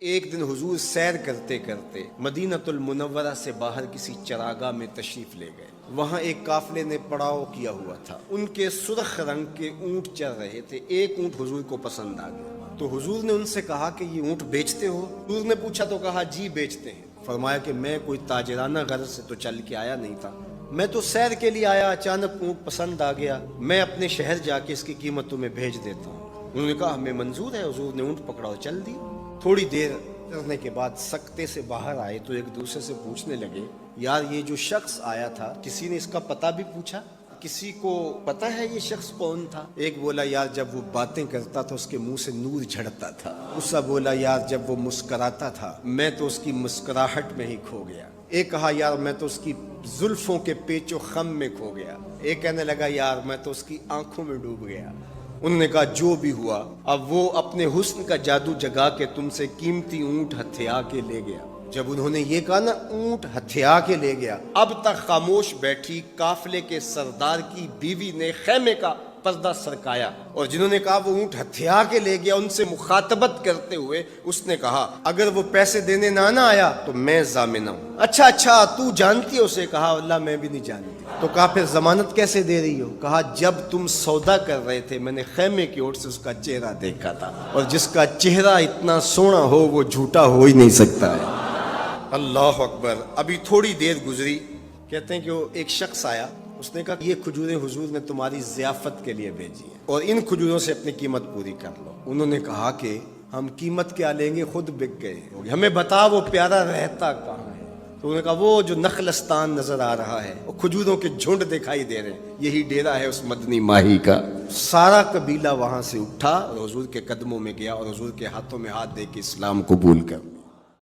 ایک دن حضور سیر کرتے کرتے مدینۃ المنورہ سے باہر کسی چراگاہ میں تشریف لے گئے۔ وہاں ایک قافلے نے پڑاؤ کیا ہوا تھا، ان کے سرخ رنگ کے اونٹ چل رہے تھے۔ ایک اونٹ حضور کو پسند آ گیا تو حضور نے ان سے کہا کہ یہ اونٹ بیچتے ہو؟ حضور نے پوچھا تو کہا جی بیچتے ہیں۔ فرمایا کہ میں کوئی تاجرانہ غرض سے تو چل کے آیا نہیں تھا، میں تو سیر کے لیے آیا، اچانک اونٹ پسند آ گیا، میں اپنے شہر جا کے اس کی قیمت تمہیں بھیج دیتا ہوں۔ انہوں نے کہا ہمیں منظور ہے۔ حضور نے اونٹ پکڑا اور چل دی۔ تھوڑی دیر چلنے کے بعد سکتے سے باہر آئے تو ایک دوسرے سے پوچھنے لگے، یار یہ جو شخص آیا تھا کسی نے اس کا پتہ بھی پوچھا؟ کسی کو پتہ ہے یہ شخص کون تھا؟ ایک بولا یار جب وہ باتیں کرتا تھا اس کے منہ سے نور جھڑتا تھا۔ دوسرا بولا یار جب وہ مسکراتا تھا میں تو اس کی مسکراہٹ میں ہی کھو گیا۔ ایک کہا یار میں تو اس کی زلفوں کے پیچ و خم میں کھو گیا۔ ایک کہنے لگا یار میں تو اس کی آنکھوں میں ڈوب گیا۔ انہوں نے کہا جو بھی ہوا، اب وہ اپنے حسن کا جادو جگا کے تم سے قیمتی اونٹ ہتھیا کے لے گیا۔ جب انہوں نے یہ کہا نا اونٹ ہتھیا کے لے گیا، اب تک خاموش بیٹھی قافلے کے سردار کی بیوی نے خیمے کا پردہ سرکایا، اور جنہوں نے کہا وہ اونٹ ہتھیا کے لے گیا ان سے مخاطبت کرتے ہوئے اس نے کہا اگر وہ پیسے دینے نہ آیا تو میں ضامن ہوں۔ اچھا تو جانتی ہے اسے؟ کہا اللہ میں بھی نہیں جانتی۔ تو کہا پھر ضمانت کیسے دے رہی ہو؟ کہا جب تم سودا کر رہے تھے میں نے خیمے کی اوٹ سے اس کا چہرہ دیکھا تھا، اور جس کا چہرہ اتنا سونا ہو وہ جھوٹا ہو ہی نہیں سکتا ہے۔ اللہ اکبر۔ ابھی تھوڑی دیر گزری، کہتے ہیں کہ وہ ایک شخص آیا، اس نے کہا یہ کھجوریں حضور نے تمہاری ضیافت کے لیے بھیجی ہیں اور ان کھجوروں سے اپنی قیمت پوری کر لو۔ انہوں نے کہا کہ ہم قیمت کیا لیں گے، خود بک گئے، ہمیں بتا وہ پیارا رہتا کہاں ہے؟ تو انہوں نے کہا وہ جو نخلستان نظر آ رہا ہے، وہ کھجوروں کے جھنڈ دکھائی دے رہے ہیں، یہی ڈیرا ہے اس مدنی ماہی کا۔ سارا قبیلہ وہاں سے اٹھا اور حضور کے قدموں میں گیا اور حضور کے ہاتھوں میں ہاتھ دے کے اسلام قبول کر